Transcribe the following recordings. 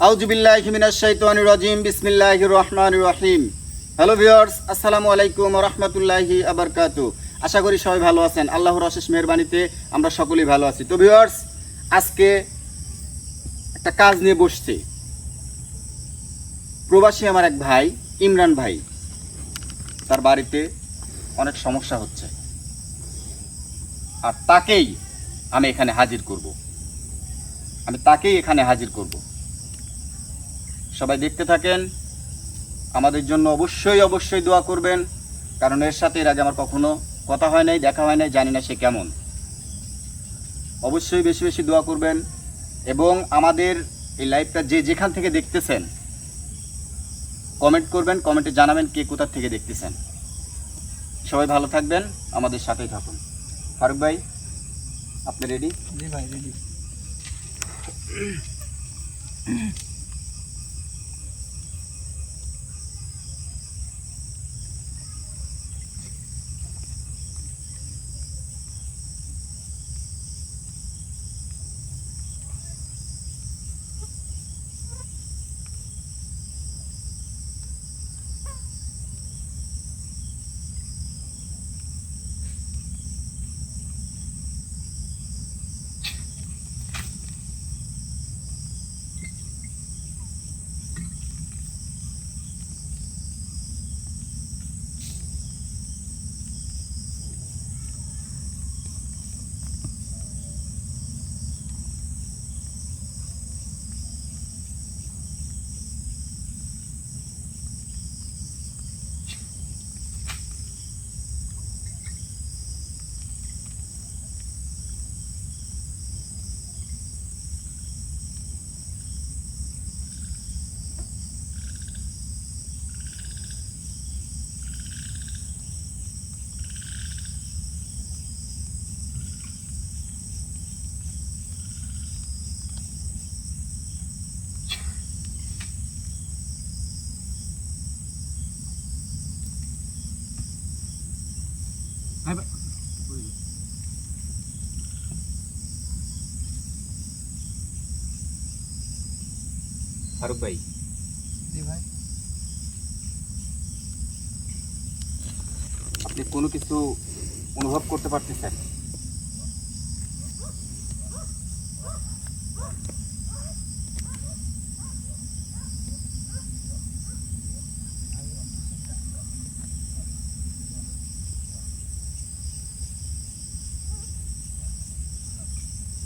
আউযু বিল্লাহি মিনাশ শাইতানির রাজিম বিসমিল্লাহির রহমানির রহিম। হ্যালো ভিউয়ার্স, আসসালামু আলাইকুম ওয়া রাহমাতুল্লাহি ওয়া বারাকাতুহু। আশা করি সবাই ভালো আছেন। আল্লাহর অশেষ মেহেরবানিতে আমরা সকলেই ভালো আছি। তো ভিউয়ার্স, আজকে একটা কাজ নিয়ে বসছি। প্রবাসী আমার এক ভাই, ইমরান ভাই, তার বাড়িতে অনেক সমস্যা হচ্ছে, আর তাকেই আমি এখানে হাজির করব। সবাই দেখতে থাকেন, আমাদের জন্য অবশ্যই দোয়া করবেন, কারণ এর সাথে এর আগে আমার কখনো কথা হয় নাই, দেখা হয় নাই, জানি না সে কেমন। অবশ্যই বেশি বেশি দোয়া করবেন এবং আমাদের এই লাইভটা যে যেখান থেকে দেখতেছেন কমেন্ট করবেন, কমেন্টে জানাবেন কে কোথা থেকে দেখতেছেন। সবাই ভালো থাকবেন, আমাদের সাথেই থাকুন। ফারুক ভাই, আপনি রেডি? জি ভাই, রেডি। ফারুক ভাই, জি ভাই। আপনি কোনো কিছু অনুভব করতে পারতেছেন?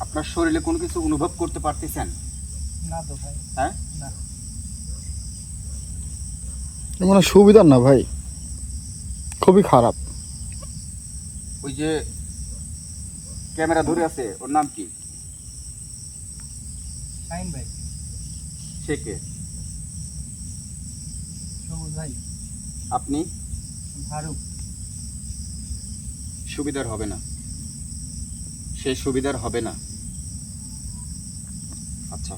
আপনার শরীরে কোনো কিছু অনুভব করতে পারতেছেন? না তো ভাই। হ্যাঁ, না। মানে সুবিধার না ভাই, খুবই খারাপ। ওই যে ক্যামেরা ধরে আছে, ওর নাম কি? শাইন ভাই। সে কে? সবুজ ভাই। আপনি? ফারুক। সুবিধার হবে না, সে সুবিধার হবে না। আচ্ছা,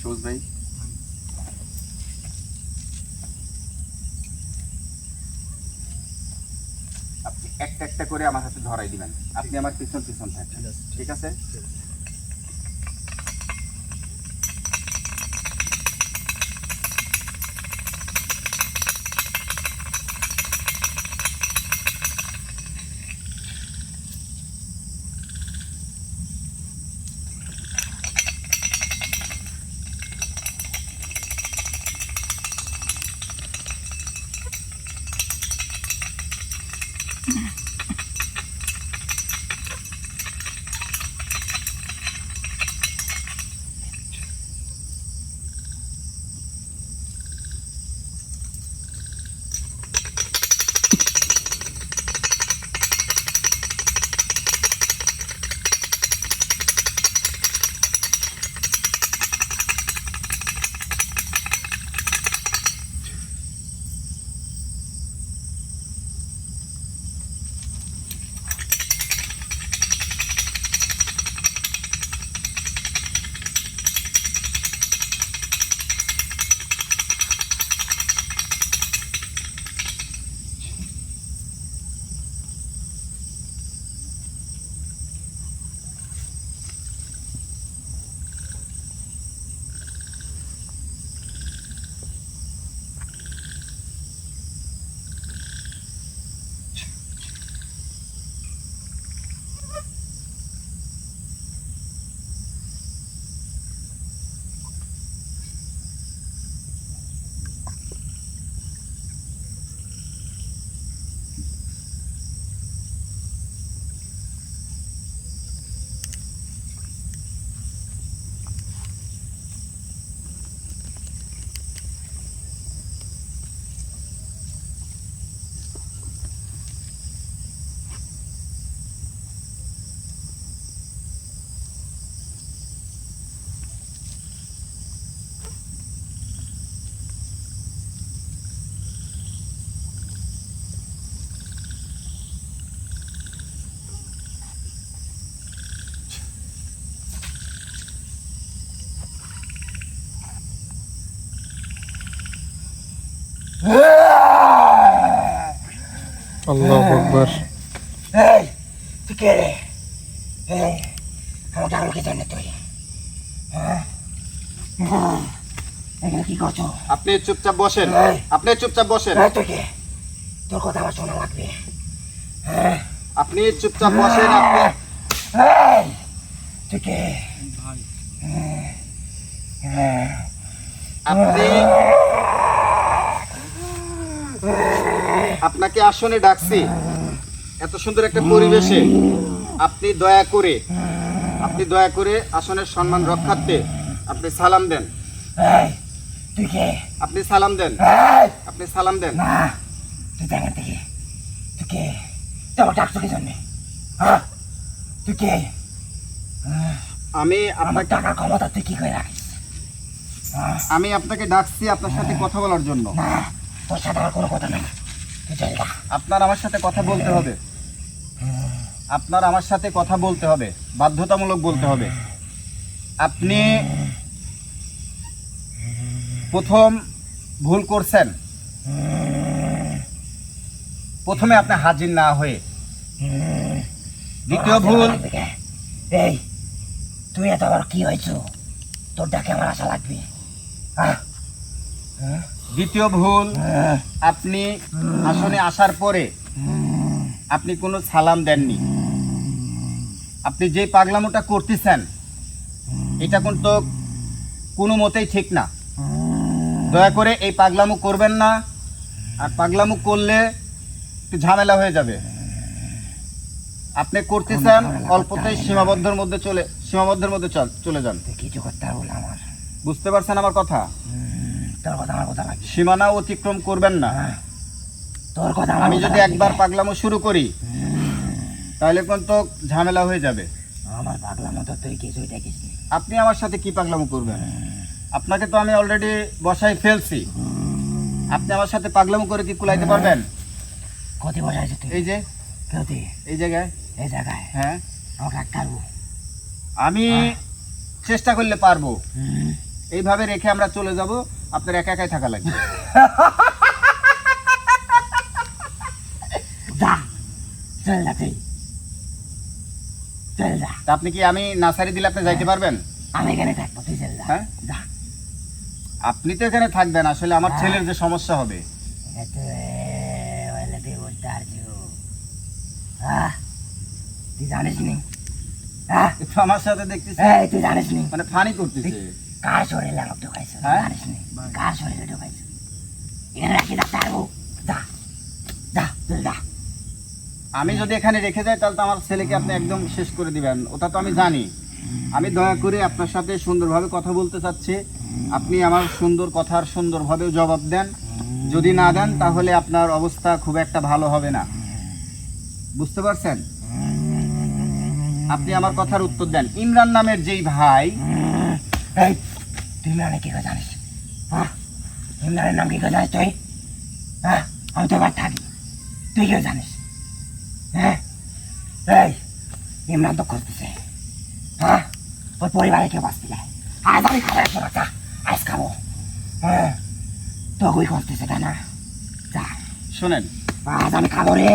সবুজ ভাই, আপনি একটা একটা করে আমার হাতে ধরাই দিবেন। আপনি আমার পিছন পিছন থাকবেন, ঠিক আছে? আল্লাহু আকবার। এই তুই কে রে? এই আমার ডাকলো কি জন্য তুই? হ্যাঁ? এখানে কি করছো? আপনি চুপচাপ বসেন, আপনি চুপচাপ বসেন, এই তুই কে? তোর কথা আমার শোনা লাগবে। আপনি চুপচাপ বসেন। আপনি এই তুই কে? ভাই আপনি আপনাকে আসনে ডাকছি এত সুন্দর একটা পরিবেশে। আপনি দয়া করে আসনের সম্মান রক্ষার্থে আপনি সালাম দেন। এই তুই কে? আপনি সালাম দেন, এই আপনি সালাম দেন। না তুই দেখেন থেকে তুই কে? তুই আমার ডাকছো কি জন্যে? হ্যাঁ তুই কে? আমি আমার আপনাকে টাকার ক্ষমতা তুই কি করে রাখিস? আমি আপনাকে ডাকছি আপনার সাথে কথা বলার জন্য। না তোর সাথে আমার কোনো কথা নেই, তুই চল যা। আপনার আমার সাথে কথা বলতে হবে, আপনার আমার সাথে কথা বলতে হবে, বাধ্যতামূলক বলতে হবে। আপনি প্রথম ভুল করছেন, প্রথমে আপনি হাজির না হয়ে। দ্বিতীয় ভুল, এই তুই এত আবার কি হয়েছ? তোর ডাকে আমার আশা লাগবে। দ্বিতীয় ভুল, আপনি আসনে আসার পরে আপনি কোনো সালাম দেননি। আপনি যে পাগলামোটা করতেছেন এটা কিন্তু কোনো মতেই ঠিক না। দয়া করে এই পাগলামো করবেন না, আর পাগলামো করলে একটু ঝামেলা হয়ে যাবে। আপনি করতেছেন অল্পতেই সীমাবদ্ধের মধ্যে চলে যান। তুই কিছু করতে পারবো না আমার। বুঝতে পারছেন আমার কথা? তোর কথা আমার কথা লাগবে। সীমানা অতিক্রম করবেন না। তোর কথা আমার আমি কথা যদি লাগবে। একবার পাগলামো শুরু করি তাহলে কিন্তু ঝামেলা হয়ে যাবে। আমার পাগলা মতো তুই কিছুই দেখিস নি। আপনি আমার সাথে কি পাগলামো করবেন? আপনাকে তো আমি অলরেডি বসাই ফেলছি, আপনি আমার সাথে পাগলামো করে কি কুলাইতে পারবেন? কতি বসাইছে তুই? এই যে কতি এই জায়গায়, এই জায়গায় হ্যাঁ আমাকে আটকাবো? আমি চেষ্টা করলে পারবো। এইভাবে রেখে আমরা চলে যাব, আপনার একা একাই থাকা লাগবে। যা চল যা তুই, চল যা। তা আপনি কি আমি নার্সারি দিলে আপনি যাইতে পারবেন? আমি এখানে থাকবো, তুই চল যা। হ্যাঁ? যা। আপনি তো এখানে থাকবেন, আসলে আমার ছেলের যে সমস্যা হবে। তুই জানিস নি? একটু আমার সাথে দেখতেছি এই তুই জানিস নি মানে ফানি করতেছে। কার শরীরে আমাকে ঢোকাইছো? হ্যাঁ? জানিস নি কার শরীরে ঢোকাইছো? এখানে রাখি রাখতে পারবো? যা যা তুই যা। আমি যদি এখানে রেখে যাই তাহলে তো আমার ছেলেকে আপনি একদম শেষ করে দিবেন, ওটা তো আমি জানি। আমি দয়া করে আপনার সাথে সুন্দরভাবে কথা বলতে চাচ্ছি, আপনি আমার সুন্দর কথার সুন্দরভাবে জবাব দেন। যদি না দেন তাহলে আপনার অবস্থা খুব একটা ভালো হবে না, বুঝতে পারছেন? আপনি আমার কথার উত্তর দেন। ইমরান নামের যেই ভাই, এই তুই ইমরানের কি করে জানিস? হ্যাঁ ইমরানের নাম কি করে জানিস তুই? হ্যাঁ আমি তো এবার থাকি, তুই কেউ জানিস? হ্যাঁ এই ইমরান তো করতেছে, হ্যাঁ ওর পরিবারে কেউ বাঁচতে যায়। আজ আমি খাবো একটা বাচ্চা, আজ খাবো। হ্যাঁ তোকেই করতেছে তাই না? যা শোনেন, আজ আমি খাবো রে।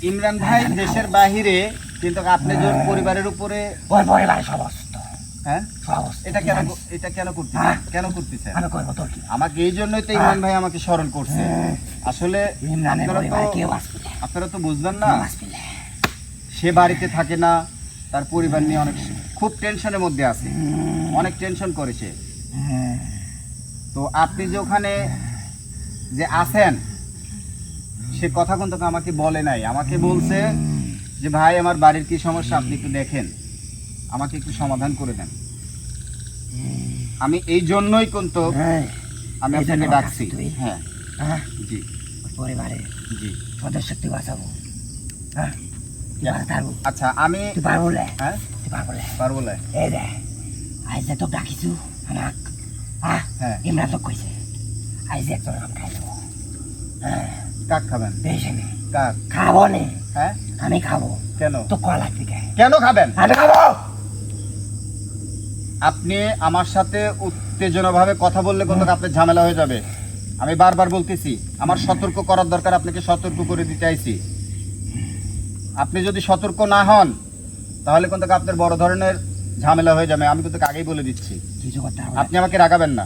ইমরান ভাই দেশের বাহিরে, কিন্তু আপনি যে ওর পরিবারের উপরে, ওর পরিবারে সব অসুস্থ, হ্যাঁ সব অসুস্থ। এটা তুই কেন জানিস? এটা কেন করতেছেন? হ্যাঁ? কেন করতেছেন? আমি করবো তোর কি? আমাকে এই জন্যই তো ইমরান ভাই আমাকে স্মরণ করছে। আসলে ইমরানের আপনারা পরিবারে তো- কেউ বাঁচবে না, আপনারা তো বুঝবেন না, কেউ বাঁচবে না। সে বাড়িতে থাকে না, তার পরিবার নিয়ে অনেক খুব টেনশনের মধ্যে আছে, অনেক টেনশন করেছে। তো আপনি যে ওখানে যে আছেন সে কথা কিন্তু আমাকে বলে নাই, আমাকে বলছে যে ভাই আমার বাড়ির কি সমস্যা আপনি একটু দেখেন, আমাকে একটু সমাধান করে দেন। আমি এই জন্যই কিন্তু হ্যাঁ আমি এই জন্য আপনাকে ডাকছি। তুই? হ্যাঁ হ্যাঁ জি ওর পরিবারে জি। সদস্যকে বাঁচাবো। হ্যাঁ তুই Yeah. বাঁচাতে পারবো? আচ্ছা আমি তুই পারবো লে? হ্যাঁ তুই পারবো লে? পারবো না। এই রে আজ যে তোক ডাকিছু আমাক, হ্যাঁ হ্যাঁ ইমরান তোক কইছে আজ যে একজন আম খাই দেবো। হ্যাঁ কাক খাবেন? বেশি নে কাক? খাবো নে, হ্যাঁ আমি খাবো। কেন তো কল লাগবে কে? কেন খাবেন? আমি খাবো। আপনি আমার সাথে উত্তেজনা ভাবে কথা বললে কিন্তু আপনার ঝামেলা হয়ে যাবে। আমি বারবার বলতেছি আমার সতর্ক করার দরকার, আপনাকে সতর্ক করে দিতে আইছি। আপনি যদি সতর্ক না হন তাহলে কিন্তু আপনার বড় ধরনের ঝামেলা হয়ে যাবে, আমি কিন্তু আগেই বলে দিচ্ছি। কিছু করতে হবে আপনি আমাকে রাগাবেন না।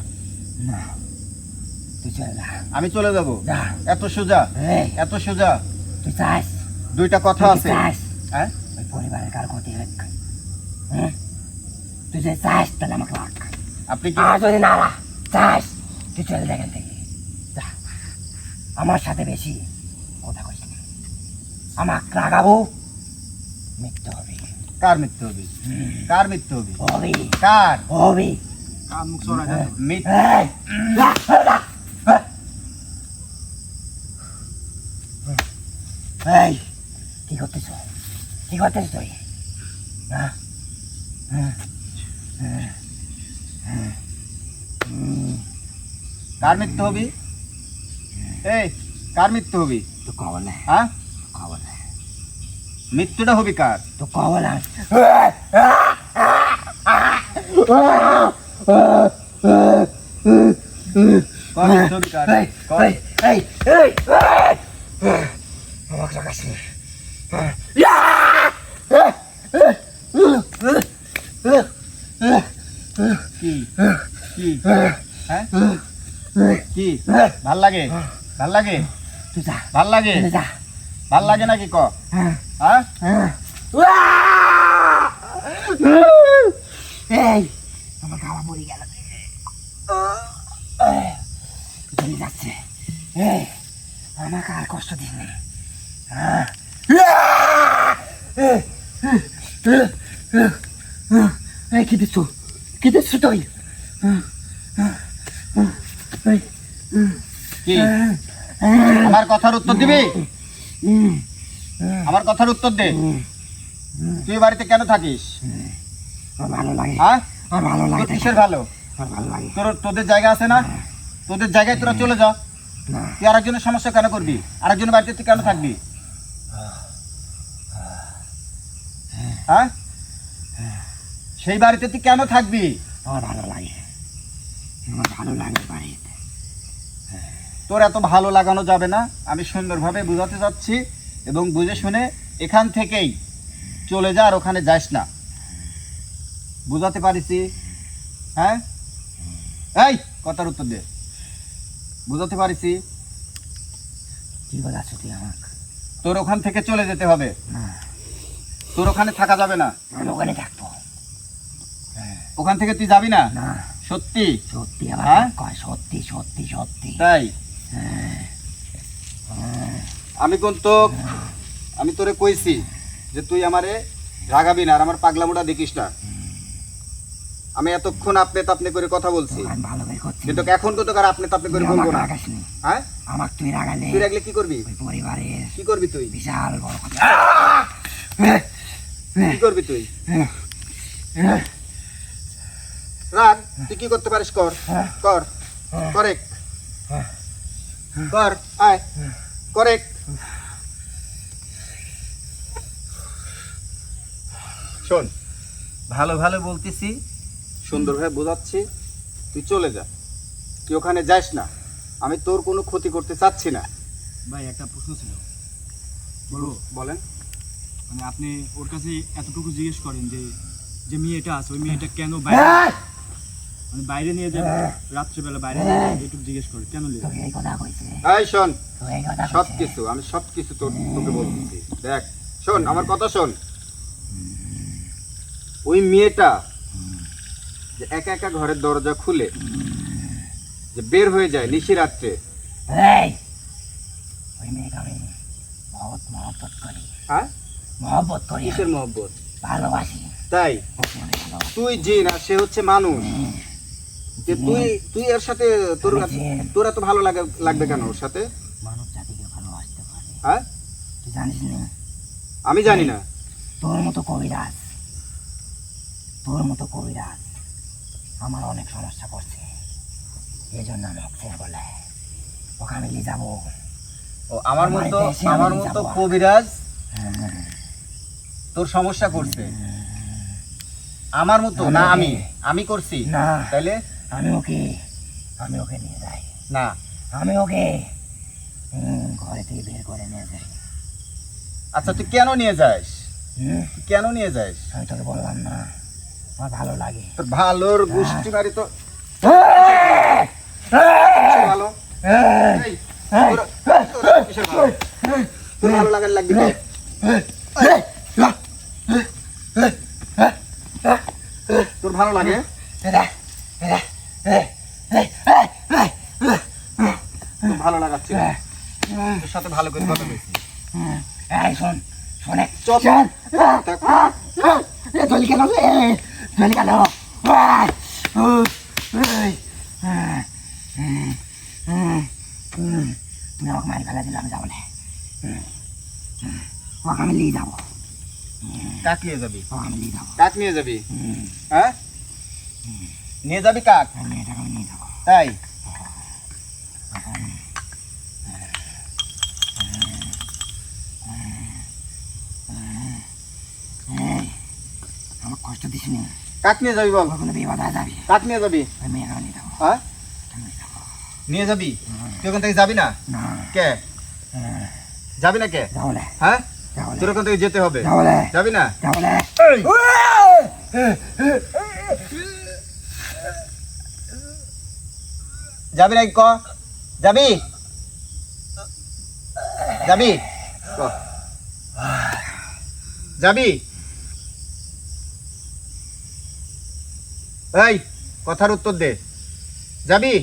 না, তুই চলে যা। আমি চলে যাব? যা। এত সোজা? এই, এত সোজা? তুই চাস? দুইটা কথা তুই আছে। চাস হ্যাঁ, ওই পরিবারের কার ক্ষতি হোক? হ্যাঁ, তুই যে চাস তাহলে আমাকে রাখ। আপনি কি আর যদি না চাস তুই চলে যা এখান থেকে। যা, আমার সাথে বেশি কথা কইস না। আমাকে রাগাবো, মৃত্যু হবে। কার মৃত্যু হবে? কার মৃত্যু হবে? হবে কার হবে। কার মুখ চড়া যায়? মৃত্যু? এই, যা, যা। এই, কি করতেছ? কি করতেছ তুই? হ্যাঁ? কার মৃত্যু হবে? এই, কার মৃত্যু হবে? তো কবলে, হ্যাঁ, কবলে, মৃত্যুটা হবে কার? তো কবলে। কার মৃত্যু হবে কার? এই, কার? এই, এই, এই, এই। আমাকে রাখাস না। কি কি হ্যাঁ কি ভাল লাগে? ভাল লাগে? তুই যা, ভাল লাগে? তুই যা। ভাল লাগে নাকি ক? হ্যাঁ, হ্যাঁ, হ্যাঁ। এই, আমার গালা পড়ে গেল। চলে যাচ্ছে। এই, আমাকে আর কষ্ট দিস না। এই, কি দিচ্ছ? কি দিচ্ছ তুই? এই, কি আমার কথার উত্তর দিবি? আমার কথার উত্তর দে। তুই বাড়িতে কেন থাকিস? আমার ভালো লাগে। হ্যাঁ, আমার ভালো তোর লাগে। কিসের ভালো? আমার ভালো লাগে। তোদের জায়গা আছে না? তোদের জায়গায় তোরা চলে যা। না, তুই আরেকজনের সমস্যা কেন করবি? আরেকজনের বাড়িতে তুই কেন থাকবি? হ্যাঁ, সেই বাড়িতে তুই কেন থাকবি? আমার ভালো লাগে। আমার ভালো লাগে বাড়িতে। তোর এত ভালো লাগানো যাবে না, আমি সুন্দরভাবে বুঝাতে চাচ্ছি এবং বুঝে শুনে এখান থেকেই চলে যা, আর ওখানে যাস না। বুঝাতে পারিছি? হ্যাঁ, এই কথার উত্তর দে। বুঝাতে পারিছি? কি বলাচ্ছ তুই আমাকে? তোর ওখান থেকে চলে যেতে হবে। না, তোর ওখানে থাকা যাবে না। আমি ওখানে থাকবো। ওখান থেকে তুই যাবি না? না, সত্যি? সত্যি আবার হ্যাঁ? কয়, সত্যি সত্যি সত্যি। তাই হ্যাঁ, আমি তোরে কইছি যে তুই আমারে রাগাবি না, আর আমার পাগলামোটা দেখিস না। আমি এতক্ষণ আপনি তাপনে করে কথা বলছি, আমি ভালো করে করছি। কিন্তু এখন তো তোকে আর আপনি তাপনে করে তুই বলবো আমাকে না। রাগাস নি। হ্যাঁ, আমাকে তুই রাগালে তুই রাগলে কি করবি? ওই পরিবারের কি করবি তুই? বিশাল বড় কথা। কি করবি তুই? রাগ, তুই কি করতে পারিস কর। কর, করেক কর, আয় করেক। শোন, ভালো ভালো বলতেছি, সুন্দরভাবে বোঝাচ্ছি, তুই চলে যা। তুই ওখানে যাস না, আমি তোর কোনো ক্ষতি করতে চাচ্ছি না। ভাই একটা প্রশ্ন ছিল, বলবো? বলেন। মানে আপনি ওর কাছে এতটুকু জিজ্ঞেস করেন যে যে মেয়েটা আছে ওই মেয়েটা কেন বাইরে, মানে বাইরে নিয়ে যাবে, রাত্রেবেলা বাইরে নিয়ে যাবে, একটু জিজ্ঞেস করে কেন নিয়ে তোকে এই কথা কইছে, এই শোন, তোকে এই কথা সব কইছে। কিছু আমি সব কিছু তোকে বলতেছি। দেখ শোন, আমার কথা শোন। ওই মেয়েটা যে একা একা ঘরের দরজা খুলে যে বের হয়ে যায় নিশিরাত্রে, এই, ওই মেয়েকে আমি বহুত মহব্বত করি, হ্যাঁ, মহব্বত করি, কিসের মহব্বত? ভালোবাসি। তাই ওকে অনেক ভালোবাসি। তুই জিন আর সে হচ্ছে মানুষ, যে তুই এর সাথে তোর এত ভালো লাগবে কেন ওর সাথে? মানব জাতিকে ভালোবাসতে পারে, হ্যাঁ, তুই জানিস না? আমি জানি না। তোর মতো কবিরাজ, তোর মতো কবিরাজ আমার অনেক সমস্যা করছে, এই জন্য আমি অক্ষর বলে ওকে আমি নিয়ে যাবো। ও আমার আমার মতো, দেশে আমার আমি মতো যাবো। কবিরাজ তোর সমস্যা করছে? আমার মতো না? আমি করছি না, তাইলে? আমি ওকে নিয়ে যাই, না, আমি ওকে ঘরে থেকে বের করে নিয়ে যাই। আচ্ছা তুই কেন নিয়ে যাস? হুম, তুই কেন নিয়ে যাস? আমি তোকে বললাম না, আমার ভালো লাগে। তোর ভালোর গোষ্ঠী বাড়ি তো ভালো। এই, কিসের ভালো? তোর ভালো লাগার লাগবে তো? তোর ভালো লাগে? তোর ভালো লাগাচ্ছে না। তোর সাথে ভালো করে কথা বলছি। এই শোন, শোনে চল। চলি কেন চলি কেন? তুমি আমাকে মারি ফেলা দিলে আমি যাবো না। ওকে আমি নিয়ে যাবো, কাক নিয়ে যাবি? ওকে আমি নিয়ে যাবো। কাক নিয়ে যাবি? হ্যাঁ, নিয়ে যাবি কাক? মেয়েটাকে আমি নিয়ে যাবো। তাই আমার কষ্ট দিস নি, কাক নিয়ে যাবি বল? কখনো বিয়ে বাধা যাবি। কাক নিয়ে যাবি? ওই মেয়েকে আমি নিয়ে যাবো। হ্যাঁ, নিয়ে যাবি? তুই ওখান থেকে যাবি না? না, কে যাবি না? কে? যাবো না, হ্যাঁ, যাবো না, তোর ওখান থেকে যেতে হবে। যাবো না, যাবি না? যাবো না। যাবি নাকি ক? যাবি? যাবি ক? যাবি? এই কথার উত্তর দে। যাবি?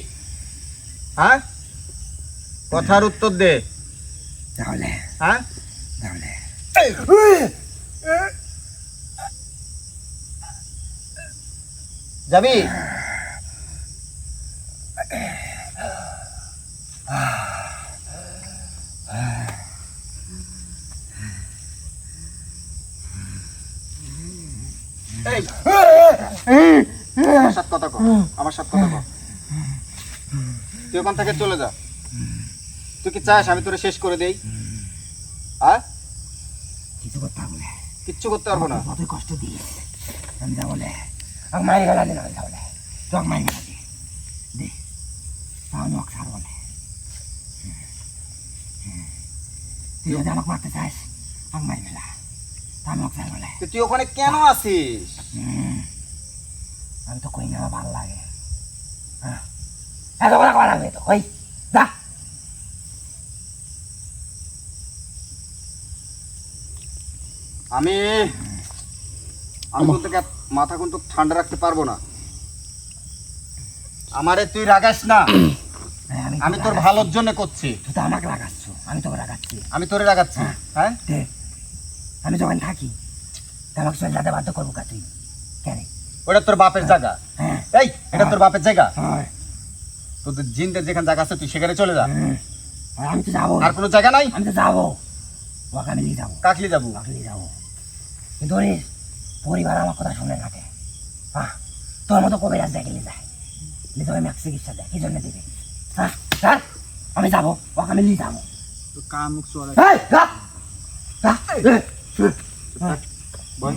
হ্যাঁ, কথার উত্তর দে। যাবো না, হ্যাঁ, যাবো না। যাবি? এই, আমার সাথে কথা কর, আমার সাথে কথা কর। তুই ওখান থেকে চলে যা। তুই কি চাস আমি তোরে শেষ করে দেই? হ্যাঁ, কিছু করতে পারবো না, কিচ্ছু করতে পারবো না। কতই কষ্ট দিস আমি যাবো না। আমাকে মারি ফেলা দিন, আমি যাবো না। তোকে মারি ফেলা দি দে, আমি ওকে ছাড়বো না। তুই যদি আমাকে মারতে চাস আমাকে মারি ফেলা, আমি ওকে ছাড়বো না। তুই ওখানে কেন আছিস? আমি তো কই না, আমার ভালো লাগে। এত কথা করা লাগবে তো, ওই যা। আমি আমি তোকে মাথা কিন্তু ঠান্ডা রাখতে পারবো না। আমারে তুই রাগাস না, আমি তোর ভালোর জন্য করছি। তুই তো আমাকে রাগাচ্ছ, আমি তোকে রাগাচ্ছি। আমি তোরে রাগাচ্ছি? হ্যাঁ, দে, আমি যখন থাকি তা আমাকে চলে যেতে বাধ্য করবো কা তুই? কেন? ওটা তোর বাপের জায়গা। হ্যাঁ, এই, এটা তোর বাপের জায়গা। হয়। তোদের জিনদের যেখানে জায়গা আছে তুই সেখানে চলে যা। আর আমি তো যাবো, আর কোনো জায়গা নাই? আমি তো যাবো, ওকে আমি নিয়ে যাবো, কাকলি যাবো? ওকে নিয়ে যাবো। কিন্তু ওর পরিবার আমার কথা শুনে রাখে। তোর মতো কবিরাজ দেখে নিয়ে যায়, নিয়ে যাবে ম্যাক্স চিকিৎসা দেয়, কি জন্য দেবে? স্যার আমি যাবো, ওকে আমি নিয়ে যাবো। তো কান মুখ চড়াই বয়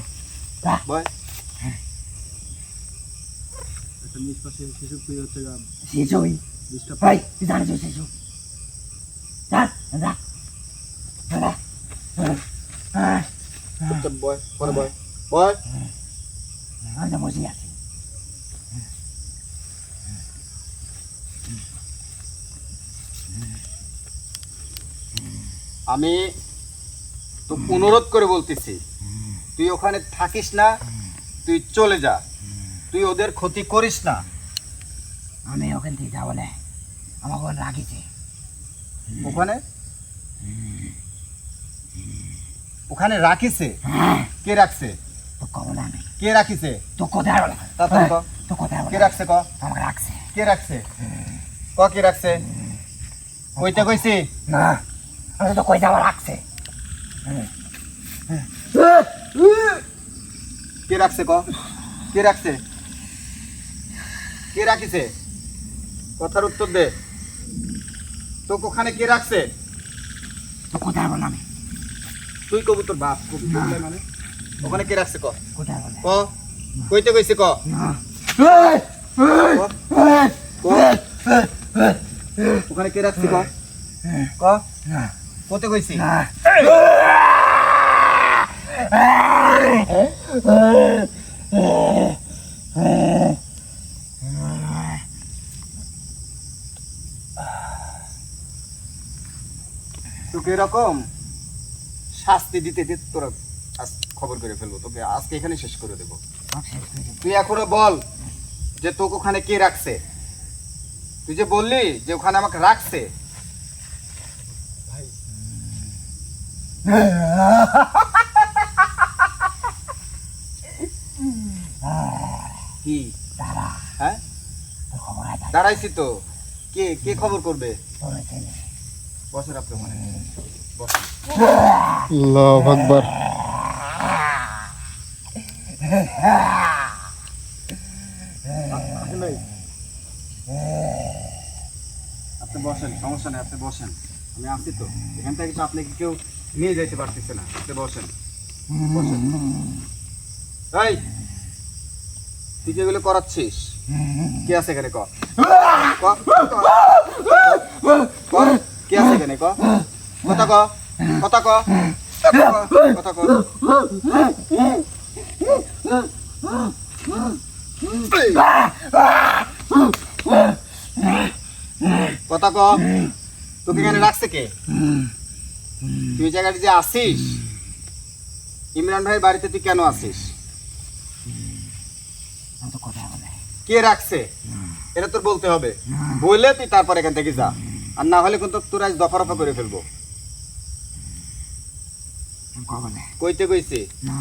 বয়। একটা নিষ্পাশে শিশু প্রিয় হচ্ছে শিশুই ডিস্টার্ব। ভাই, তুই জানিস ওই শিশু? যা যা যা। চুপচাপ বয়, পরে বয় বয়। আমি তো বসে আছি। আমি তো অনুরোধ করে বলতেছি, তুই ওখানে থাকিস না, তুই চলে যা। তুই ওদের ক্ষতি করিস না। আমি ওখান থেকে যাবো না, আমাকে ওখানে রাখিছে। ওখানে ওখানে রাখিছে? হ্যাঁ, কে রাখছে? তো কব না আমি, কে রাখিছে? তো কোথায় বলে তাড়াতাড়ি ক। তো কোথায় কে বলে রাখছে ক? আমাকে রাখছে। কে রাখছে ক? কে রাখছে? কইতে কইছি? না, আমি তো কই যাবো, রাখছে। কে রাখছে ক? কে রাখছে? কে রাখিছে? কথার উত্তর দে। তো ওখানে কে রাখছে? তো কোথায় বলে আমি, তুই কবু তোর বাপ কবি বললে মানে ওখানে কে রাখছে ক? কোথায় বলে ক, কইতে কইছে ক? না। ক, ক। ওখানে কে রাখছি ক ক না কোতে কইছি না তোকে এরকম শাস্তি দিতে দিতে তোরা আজ খবর করে ফেলবো, তোকে আজকে এখানে শেষ করে দেবো। তুই এখনো বল যে তোকে ওখানে কে রাখছে? তুই যে বললি যে ওখানে আমাকে রাখছে, কি দাঁড়া হ্যাঁ তোর খবর আছে দাঁড়াইছি তো, কে কে খবর করবে? তোর ছেলে বসেন আপনি ওখানে বসেন। আল্লাহু আকবার। আসেন ভাই, আপনি বসেন, সমস্যা নেই, আপনি বসেন, আমি আছি তো এখান থেকে। তো আপনাকে কেউ নিয়ে যেতে পারতেছে না, আপনি বসেন বসেন। এই তুই যেগুলো করাচ্ছিস কে আছে এখানে? ক ক, ক, কে আছে এখানে? ক কথা ক, কথা ক, কথা ক। কথা ক, তোকে এখানে রাখছে কে? তুই জায়গায় যে আসিস, ইমরান ভাইয়ের বাড়িতে তুই কেন আসিস? আমি তো কথা বলে কে রাখছে এটা তোর বলতে হবে, বললে তুই তারপর এখান থেকে যা, আর না হলে কিন্তু তোর আজ দফা রফা করে ফেলবো। আমি কথা বলে কইতে কইছি না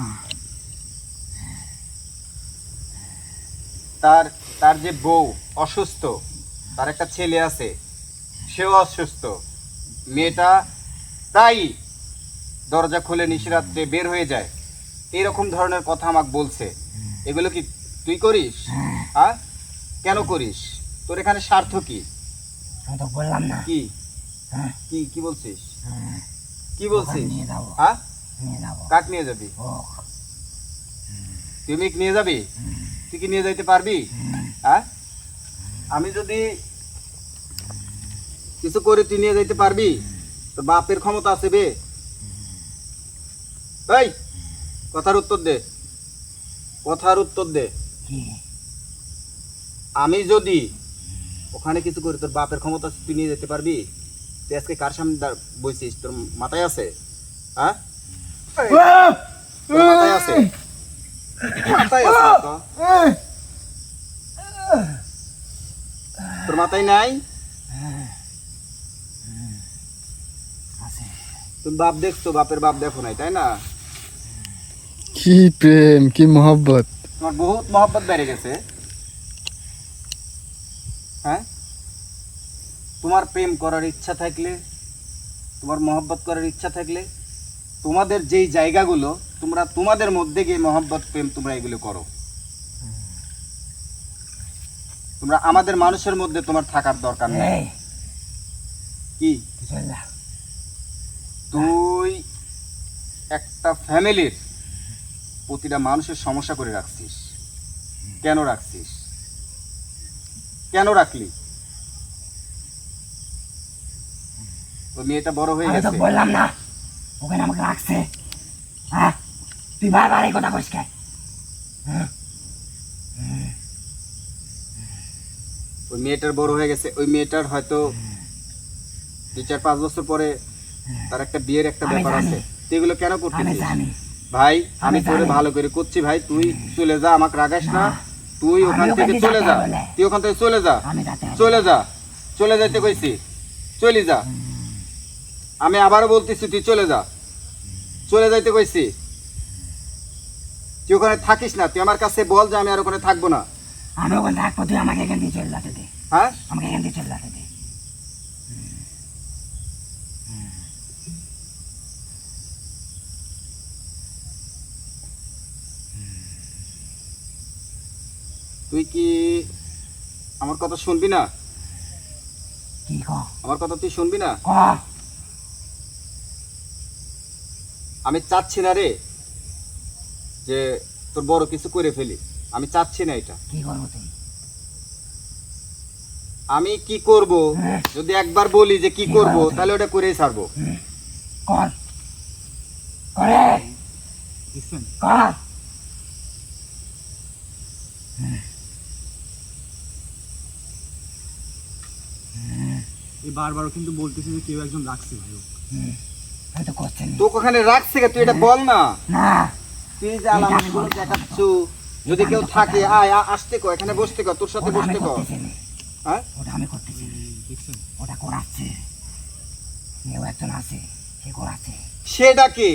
তার তার যে বউ অসুস্থ, তার একটা ছেলে আছে সেও অসুস্থ, মেয়েটা তাই দরজা খুলে নিশিরাত্রে বের হয়ে যায়, এরকম ধরনের কথা আমাকে বলছে। এগুলো কি তুই করিস? হ্যাঁ কেন করিস? তোর এখানে স্বার্থ কি? আমি তো বললাম না কি হ্যাঁ কি কি বলছিস? হ্যাঁ, কি বলছিস? নিয়ে যাবো হ্যাঁ নিয়ে যাবো কাক নিয়ে যাবি? ও তুই মেয়েকে নিয়ে যাবি? তুই কি নিয়ে যাইতে পারবি? হ্যাঁ আমি যদি কিছু করে তুই নিয়ে যাইতে পারবি? তো বাপের ক্ষমতা আছে বে। এই কথার উত্তর দে, কথার উত্তর দে। কি আমি যদি ওখানে কিছু করি তোর বাপের ক্ষমতা আছে, তুই নিয়ে যেতে পারবি? তুই আজকে কার সামনে বইছিস? তোর মাথায় আছে? হ্যাঁ তোর মাথায় আছে? মাথায় আছে না তো? তোর মাথায় নাই? আছে তুমি বাপ দেখছো, বাপের বাপ দেখো নাই, তাই না? কি প্রেম, কি মোহব্বত। তোমার বহুত মহব্বত বেড়ে গেছে। হ্যাঁ তোমার প্রেম করার ইচ্ছা থাকলে, তোমার মহব্বত করার ইচ্ছা থাকলে, তোমাদের যেই জায়গাগুলো তোমরা তোমাদের মধ্যে গিয়ে মহব্বত প্রেম তোমরা এগুলো করো। তোমরা আমাদের মানুষের মধ্যে তোমার থাকার দরকার নেই। এই কি তুই চল যা তুই একটা ফ্যামিলির প্রতিটা মানুষের সমস্যা করে রাখছিস। কেন রাখছিস? কেন রাখলি? ওই মেয়েটা বড় হয়ে আমি তো গেছে, বললাম না ওখানে আমাকে রাখছে হ্যাঁ তুই বারবার এই কথা কইস কেন ওই মেয়েটার বড় হয়ে গেছে, ওই মেয়েটার হয়তো 2-4-5 বছর পরে তার একটা বিয়ের একটা আমি ব্যাপার জানি। আছে। তুই এগুলো কেন আমি করতেছিস? জানি ভাই আমি আমি তোরে জানি। ভালো করে করছি ভাই, তুই চলে যা, আমাকে রাগাস না। না। তুই আমি ওখান ওখান থেকে থেকে চলে যেতে যা, হবে না। তুই ওখান থেকে চলে যা, আমি যাতে হবে। চলে যা, চলে যাইতে কইছি, চলে যা। আমি আবারও বলতেছি তুই চলে যা, চলে যাইতে কইছি। তুই ওখানে থাকিস না, তুই আমার কাছে বল যে আমি আর ওখানে থাকবো না। আমি ওখানে থাকবো তুই আমাকে এখান দিয়ে চলে যেতে দে হ্যাঁ আমাকে এখান দিয়ে চলে যেতে দে তুই কি আমার কথা শুনবি না? কি ক আমার কথা তুই শুনবি না? ক আমি চাচ্ছি না রে যে তোর বড় কিছু করে ফেলি, আমি চাচ্ছি না এটা। কি করবো তুই আমি কি করব যদি একবার বলি যে কি করব তাহলে ওটা করেই ছাড়বো। কর করে দেখছেন কর। এই বারবার কিন্তু বলতেছে যে কেউ একজন রাখছে ভাই ও। আমি তো করছেন তো ওখানে রাখছে কে? তুই এটা বল না। না। তুই যে আলামতগুলো দেখাচ্ছ, যদি কেউ থাকে আয় আসতে কো, এখানে বসতে কো, তোর সাথে ওটা আমি বসতে কো। করতেছি না, হ্যাঁ ওটা আমি করতেছি না, দেখছেন ওটা করাচ্ছে। কেউ একজন আছে, সে করাচ্ছে। সেটা কি?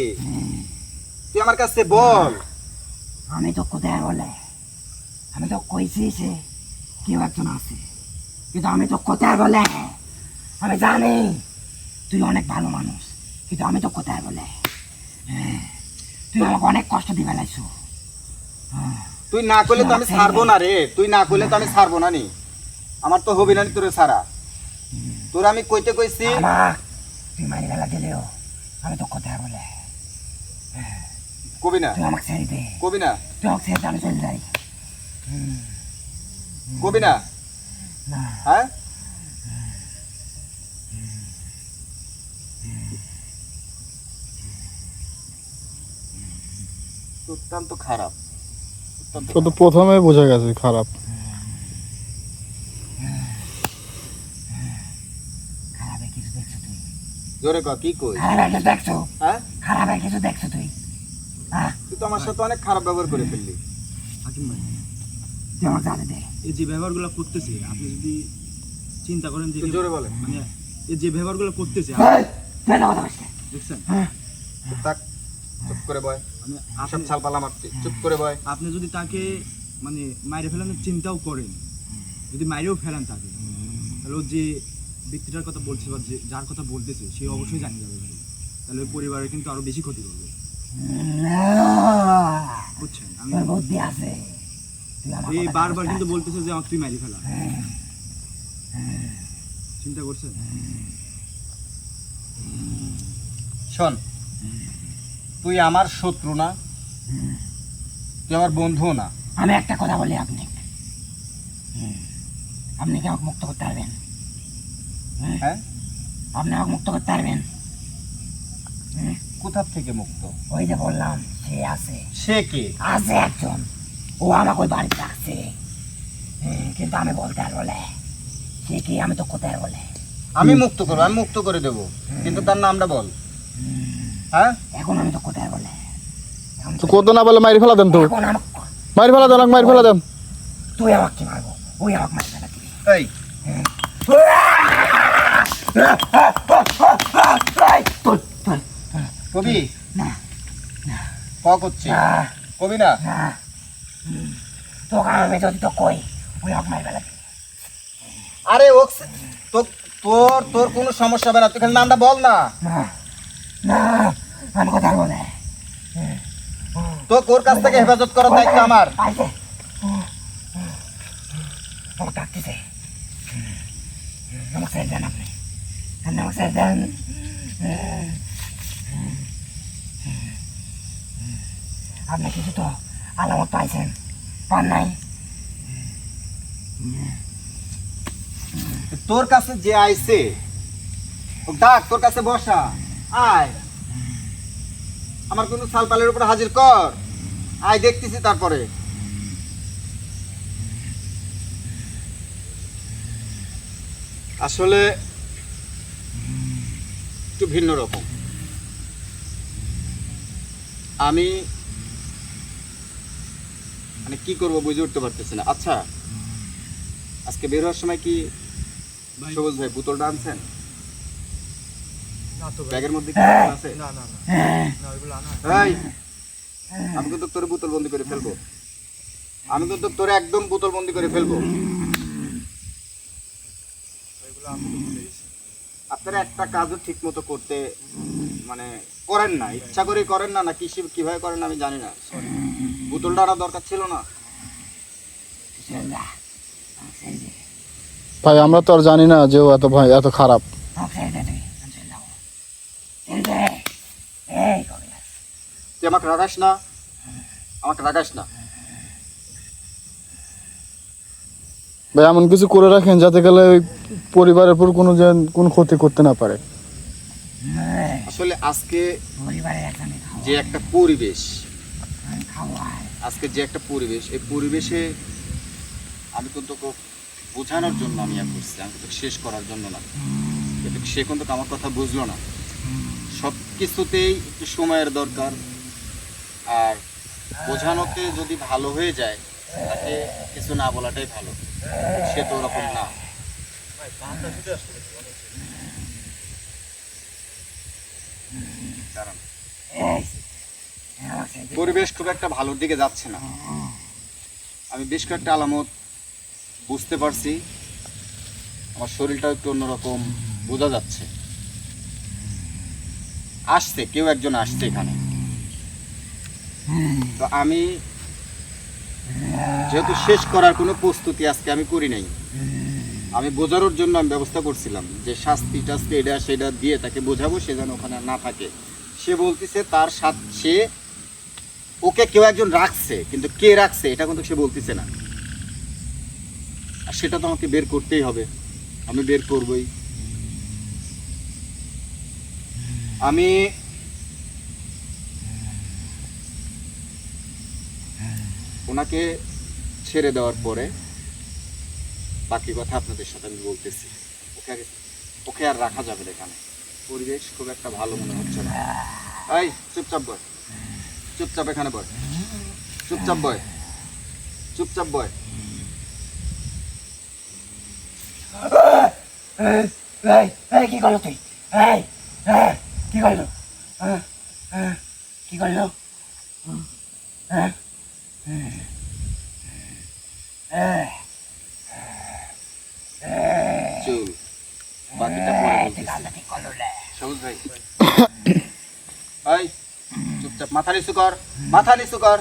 তুই আমার কাছে বল। আমি তো কোথায় বলে, আমি তো কইছি সে কেউ একজন আছে, কিন্তু আমি তো কোথায় বলে, আমি জানি তুই অনেক ভালো মানুষ, কিন্তু আমি তো কোথায় বলে তুই আমাকে অনেক কষ্ট দিয়ে ফেলাইছো। তুই না করলে তো আমি ছাড়বো না রে, তুই না করলে তো আমি ছাড়বো না নি। আমার তো হবি না নি তোর ছাড়া। তোর আমি কইতে কইছি আমার তুই মারি ফেলা দিলেও আমি তো কোথায় বলে, কবি না, তুই আমাকে ছেড়ে দে, কবি না, তুই আমাকে ছেড়ে দে, আমি চলে যাই। কবি না। না হ্যাঁ অত্যন্ত খারাপ, অত্যন্ত তো তো প্রথমে বোঝা গেছে খারাপ। খারাপের কিছু দেখছো তুই, জোরে ক, কি কই? খারাপের কিছু দেখছো, হ্যাঁ খারাপের কিছু দেখছো তুই, হ্যাঁ তুই তো আমার সাথে অনেক খারাপ ব্যবহার করে ফেললি। হাকিম ভাই তুই আমাকে জানে দে। এই যে ব্যবহারগুলো করতেছে আপনি যদি চিন্তা করেন যে তুই জোরে বলেন। মানে এই যে ব্যবহারগুলো করতেছে এই, তুই এত কথা বলিস না। দেখছেন চুপ থাক, চুপ করে বয়। মানে সব আপনি ছাল পালা মারতে, চুপ করে বয়। আপনি যদি তাকে মানে মাইরে ফেলানোর চিন্তাও করেন, যদি মাইরেও ফেলেন তাকে, তাহলে ও যে ব্যক্তিটার কথা বলছে বা যার কথা বলতেছে সে অবশ্যই জানিয়ে যাবে ভাই। তাহলে ওই পরিবারের কিন্তু আরো বেশি ক্ষতি করবে, বুঝছেন? আমি তোর বুদ্ধি আছে, তুই আমার এই কথা বারবার বুঝতে কিন্তু পারছিস। বলতেছে যে আমার তুই মাইরে ফেলা, চিন্তা করছেন? শোন, তুই আমার শত্রু না, তুই আমার বন্ধুও না। আমি একটা কথা বলি আপনি, আপনি কি আমাকে মুক্ত করতে পারবেন? হ্যাঁ আপনি আমাকে মুক্ত করতে পারবেন? কোথা থেকে মুক্ত? ওই যে বললাম সে আছে, সে কে? আছে একজন, ও আমাকে ওই বাড়িতে রাখছে, কিন্তু আমি বলতে আর বলে সে কি, আমি তো কোথায় বলে। আমি মুক্ত করবো, আমি মুক্ত করে দেবো, কিন্তু তার নামটা বল। হ্যাঁ এখন আমি তো কোথায় বলে, তো কত না বলে মারি ফেলা দেন, তো এখন আমাকে মারি ফেলা দেন, মারি ফেলা দেন। তুই আমাকে কি মারবো, ওই আমাকে মারি ফেলা দিবি। এই কবি না ক করছি, না কবি না। না, তোকে আমি যদি তো কই ওই আমাকে মারি ফেলা দিবি। আরে ও তোর তোর কোনো সমস্যা হবে না, তুই খালি নামটা বল না। না না, আমি কোথায় বলে তো ওর কাছ থেকে হেফাজত করার দায়িত্ব আমার। আইছে আমাকে ডাকতেছে, আমাকে ছেড়ে দেন আপনি, আমাকে ছেড়ে দেন। আপনি কিছু তো আলামত পাইছেন, পান নাই? তোর কাছে যে আইছে ও ডাক, তোর কাছে বসা, আয় আমার কোনো সালপালের উপর হাজির কর, আয় দেখতেছি। তারপরে আসলে একটু ভিন্ন রকম। আমি মানে কি করব বুঝে উঠতে পারতেছি না। আচ্ছা, আজকে বের হওয়ার সময় কি ভাই সবুজ ভাই বোতলটা আনছেন? না তো ভাই, ব্যাগের মধ্যে কি বোতল আছে? না না না না ওইগুলো আনা এই, আমি কিন্তু তোরে বোতল বন্দি করে ফেলবো, আমি কিন্তু তোরে একদম বোতল বন্দি করে ফেলবো। ওইগুলো আমি তো ভুলে গেছি। আপনারা একটা কাজও ঠিক মতো করতে মানে করেন না, ইচ্ছা করে করেন না, না কিভাবে করেন আমি জানি না। বোতলটা আনা দরকার ছিল না। ছেড়ে দে, আমাকে ছেড়ে দে, ভাই আমরা তো আর জানি না যে ও এত ভাই এত খারাপ। আমাকে ছেড়ে দে, তুই আমি চলে যাবো, ছেড়ে দে। এই কবিরাজ, তুই আমাকে রাগাস না, আমাকে রাগাস না। ভাই এমন কিছু করে রাখেন যাতে গেলে ওই পরিবারের উপর কোনো ক্ষতি করতে না পারে। আসলে আজকে পরিবারের একজনে যে একটা পরিবেশ, খাওয়ায় আজকে যে একটা পরিবেশ, এই পরিবেশে আমি কিন্তু ওকে বোঝানোর জন্য আমি করছি, আমি কিন্তু শেষ করার জন্য না। কিন্তু সে কিন্তু আমার কথা বুঝলো না। সব কিছুতেই একটু সময়ের দরকার, আর বোঝানোতে যদি ভালো হয়ে যায় তাকে কিছু না বলাটাই ভালো। সে তো ওরকম না। দাঁড়ান। পরিবেশ খুব একটা ভালোর দিকে যাচ্ছে না। আমি বেশ কয়েকটা আলামত বুঝতে পারছি, আমার শরীরটাও একটু অন্যরকম বোঝা যাচ্ছে। আসছে কেউ একজন আসছে এখানে, তো আমি যেহেতু শেষ করার কোনো প্রস্তুতি আজকে আমি করি নাই, আমি বোঝানোর জন্য আমি ব্যবস্থা করছিলাম যে শাস্তি টাস্তি এটা সেটা দিয়ে তাকে বোঝাবো, সে যেন ওখানে না থাকে। সে বলতেছে তার সাথে সে ওকে কেউ একজন রাখছে, কিন্তু কে রাখছে এটা কিন্তু সে বলতেছে না। আর সেটা তো আমাকে বের করতেই হবে, আমি বের করবই। আমি ওনাকে ছেড়ে দেওয়ার পরে বাকি কথা আপনাদের সাথে আমি বলতেছি। ওকে আর রাখা যাবে না এখানে, পরিবেশ খুব একটা ভালো মনে হচ্ছে না। এই চুপচাপ বয়, চুপচাপ এখানে বয়, চুপচাপ বয়, চুপচাপ বয়। কি করলো তুই? কি করলো? কি করলো? চুল বাকিটা পরে বলতেছি। সবুজ ভাই, এই চুপচাপ মাথা নিচু কর, মাথা নিচু কর,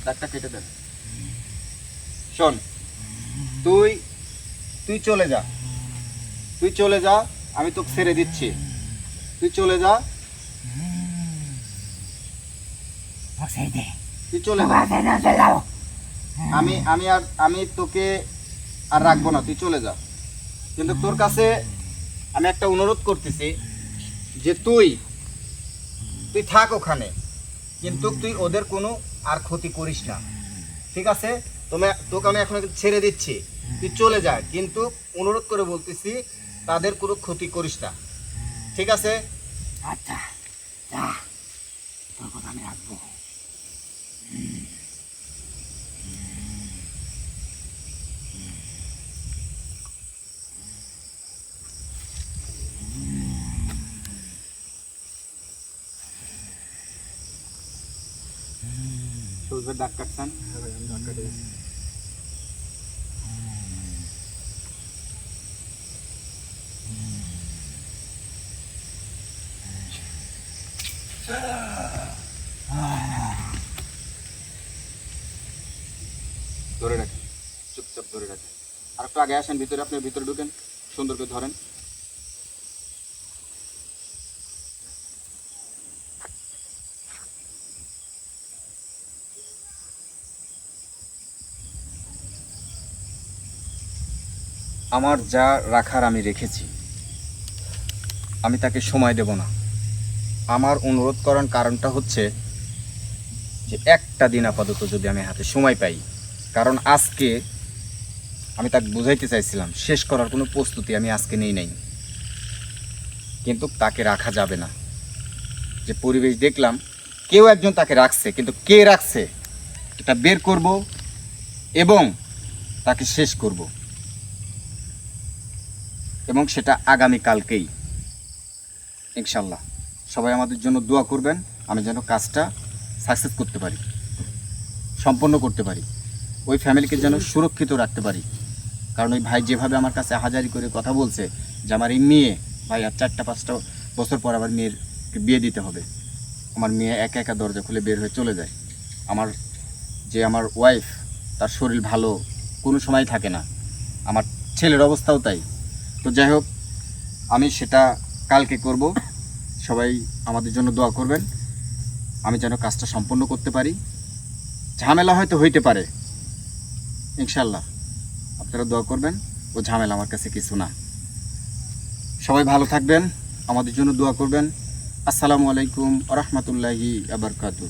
দাগটা কেটে দেন। শোন, তুই তুই চলে যা, তুই চলে যা, আমি তোকে ছেড়ে দিচ্ছি, তুই চলে যা, তুই চলে যা। আমি তোকে আর রাখবো না, তুই চলে যা। কিন্তু তোর কাছে আমি একটা অনুরোধ করতেছি যে তুই থাক ওখানে, কিন্তু তুই ওদের কোনো আর ক্ষতি করিস না, ঠিক আছে? তোকে আমি এখন ছেড়ে দিচ্ছি, তুই চলে যা, কিন্তু অনুরোধ করে বলতেছি তাদের কোনো ক্ষতি করিস না, ঠিক আছে? আচ্ছা, যা, তোর কথা আমি রাখবো। সবুজ ভাই দাগ কাটছেন? ধরে রাখেন, চুপচাপ ধরে রাখেন। আর একটু আগে আসেন ভিতরে, আপনি ভিতরে ঢুকেন, সুন্দর করে ধরেন। আমার যা রাখার আমি রেখেছি, আমি তাকে সময় দেব না। আমার অনুরোধ করার কারণটা হচ্ছে যে একটা দিন আপাতত যদি আমি হাতে সময় পাই, কারণ আজকে আমি তাকে বুঝাইতে চাইছিলাম শেষ করার কোনো প্রস্তুতি আমি আজকে নেই নাই, কিন্তু তাকে রাখা যাবে না। যে পরিবেশ দেখলাম, কেউ একজন তাকে রাখছে, কিন্তু কে রাখছে এটা বের করব এবং তাকে শেষ করব, এবং সেটা আগামীকালকেই ইনশাল্লাহ। সবাই আমাদের জন্য দোয়া করবেন, আমি যেন কাজটা সাকসেস করতে পারি, সম্পন্ন করতে পারি, ওই ফ্যামিলিকে যেন সুরক্ষিত রাখতে পারি। কারণ ওই ভাই যেভাবে আমার কাছে হাজারি করে কথা বলছে যে আমার এই মেয়ে, ভাই আর 4-5 বছর পর আবার মেয়েরকে বিয়ে দিতে হবে, আমার মেয়ে একা একা দরজা খুলে বের হয়ে চলে যায়। আমার ওয়াইফ, তার শরীর ভালো কোনো সময় থাকে না, আমার ছেলের অবস্থাও তাই। তো যাই হোক, আমি সেটা কালকে করব। সবাই আমাদের জন্য দোয়া করবেন, আমি যেন কাজটা সম্পন্ন করতে পারি। ঝামেলা হয়তো হইতে পারে, ইনশাল্লাহ আপনারা দোয়া করবেন, ও ঝামেলা আমার কাছে কিছু না। সবাই ভালো থাকবেন, আমাদের জন্য দোয়া করবেন। আসসালামু আলাইকুম ওয়া রাহমাতুল্লাহি ওয়া বারাকাতুহু।